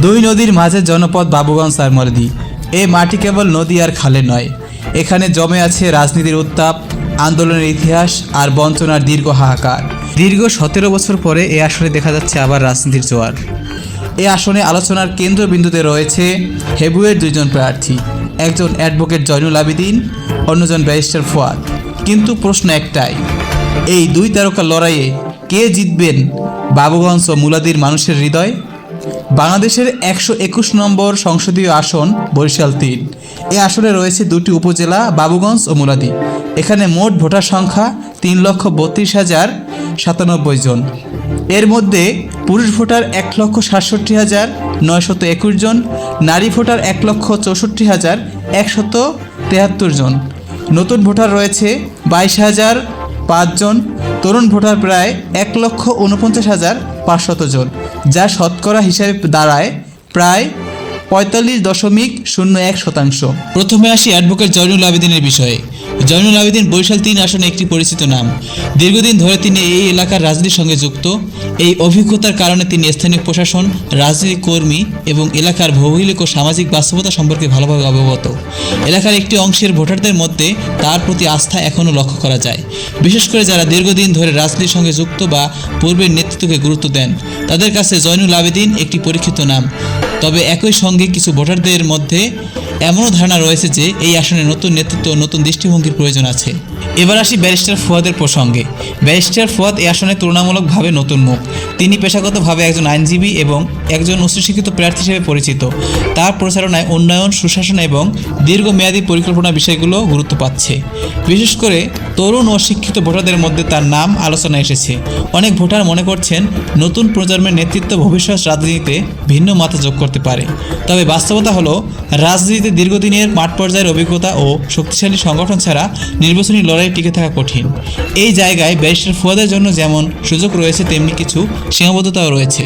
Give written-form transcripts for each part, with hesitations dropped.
দুই নদীর মাঝে জনপদ বাবুগঞ্জ আর মুলাদি। এই মাটি কেবল নদী আর খালে নয়, এখানে জমে আছে রাজনীতির উত্তাপ, আন্দোলনের ইতিহাস আর বঞ্চনার দীর্ঘ হাহাকার। দীর্ঘ 17 বছর পরে এই আসনে দেখা যাচ্ছে আবার রাজনীতির জোয়ার। এই আসনে আলোচনার কেন্দ্রবিন্দুতে রয়েছে হেবুয়ের দুইজন প্রার্থী, একজন অ্যাডভোকেট জয়নুল আবেদিন, অন্যজন ব্যারিস্টার ফুয়াদ। কিন্তু প্রশ্ন একটাই, এই দুই তারকা লড়াইয়ে কে জিতবেন বাবুগঞ্জ ও মুলাদির মানুষের হৃদয়? বাংলাদেশের 121 নম্বর সংসদীয় আসন বরিশাল 3। এই আসনে রয়েছে দুটি উপজেলা, বাবুগঞ্জ ও মুলাদি। এখানে মোট ভোটার সংখ্যা 3,32,097 জন। এর মধ্যে পুরুষ ভোটার 1,67,921 জন, নারী ভোটার 1,64,173 জন। নতুন ভোটার রয়েছে 22,005 জন। তরুণ ভোটার প্রায় 1,49,500 জন, যা শতকরা হিসাবে দাঁড়ায় প্রায় 45.01%। প্রথমে আসি অ্যাডভোকেট জয়নুল আবেদিনের বিষয়ে। জয়নুল আবেদিন বরিশাল 3 আসনে একটি পরিচিত নাম। দীর্ঘদিন ধরে তিনি এই এলাকার রাজনীতির সঙ্গে যুক্ত। এই অভিজ্ঞতার কারণে তিনি স্থানীয় প্রশাসন, রাজনৈতিক কর্মী এবং এলাকার ভৌগোলিক ও সামাজিক বাস্তবতা সম্পর্কে ভালোভাবে অবগত। এলাকার একটি অংশের ভোটারদের মধ্যে তার প্রতি আস্থা এখনও লক্ষ্য করা যায়, বিশেষ করে যারা দীর্ঘদিন ধরে রাজনীতির সঙ্গে যুক্ত বা পূর্বের নেতৃত্বকে গুরুত্ব দেন। তাদের কাছে জয়নুল আবেদিন একটি পরীক্ষিত নাম। তবে একই সঙ্গে কিছু ভোটারদের মধ্যে এমনও ধারণা রয়েছে যে এই আসনে নতুন নেতৃত্ব ও নতুন দৃষ্টিভঙ্গির প্রয়োজন আছে। এবার আসি ব্যারিস্টার ফুয়াদের প্রসঙ্গে। ব্যারিস্টার ফুয়াদ এই আসনে তুলনামূলকভাবে নতুন মুখ। তিনি পেশাগতভাবে একজন আইনজীবী এবং একজন উচ্চশিক্ষিত প্রার্থী হিসেবে পরিচিত। তার প্রচারণায় উন্নয়ন, সুশাসন এবং দীর্ঘমেয়াদী পরিকল্পনা বিষয়গুলো গুরুত্ব পাচ্ছে। বিশেষ করে তরুণ ও শিক্ষিত ভোটারদের মধ্যে তার নাম আলোচনায় এসেছে। অনেক ভোটার মনে করছেন নতুন প্রজন্মের নেতৃত্ব ভবিষ্যৎ রাজনীতিতে ভিন্ন মাত্রা যোগ করতে পারে। তবে বাস্তবতা হলো, রাজনীতিতে দীর্ঘদিনের মাঠ পর্যায়ের অভিজ্ঞতা ও শক্তিশালী সংগঠন ছাড়া নির্বাচনী লড়াই টিকে থাকা কঠিন। এই জায়গায় ব্যারিস্টার ফুয়াদের জন্য যেমন সুযোগ রয়েছে, তেমনি কিছু সীমাবদ্ধতাও রয়েছে।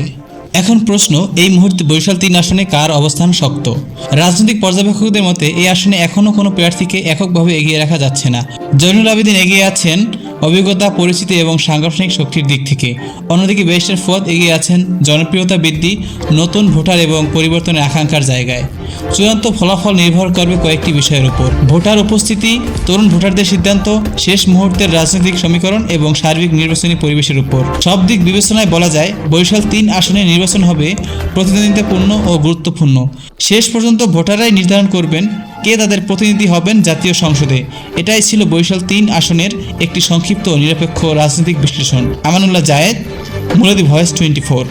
এখন প্রশ্ন, এই মুহূর্তে বরিশাল 3 আসনে কার অবস্থান শক্ত? রাজনৈতিক পর্যবেক্ষকদের মতে এই আসনে এখনও কোনো প্রার্থীকে এককভাবে এগিয়ে রাখা যাচ্ছে না। জয়নুল আবেদিন এগিয়ে আছেন অভিজ্ঞতা, পরিচিতি এবং সাংগঠনিক শক্তির দিক থেকে। অন্যদিকে ব্যারিস্টার ফুয়াদ এগিয়ে আছেন জনপ্রিয়তা বৃদ্ধি, নতুন ভোটার এবং পরিবর্তনের আকাঙ্ক্ষার জায়গায়। চূড়ান্ত ফলাফল নির্ভর করবে কয়েকটি বিষয়ের উপর: ভোটার উপস্থিতি, তরুণ ভোটারদের সিদ্ধান্ত, শেষ মুহূর্তের রাজনৈতিক সমীকরণ এবং সার্বিক নির্বাচনী পরিবেশের উপর। সব দিক বিবেচনায় বলা যায় বরিশাল 3 আসনে নির্বাচন হবে প্রতিদ্বন্দ্বিতাপূর্ণ ও গুরুত্বপূর্ণ। শেষ পর্যন্ত ভোটাররাই নির্ধারণ করবেন কে তাদের প্রতিনিধি হবেন জাতীয় সংসদে। এটাই ছিল বরিশাল 3 আসনের একটি সংক্ষিপ্ত ও নিরপেক্ষ রাজনৈতিক বিশ্লেষণ। আমানুল্লাহ জায়েদ, মুলাদি ভয়েস 24।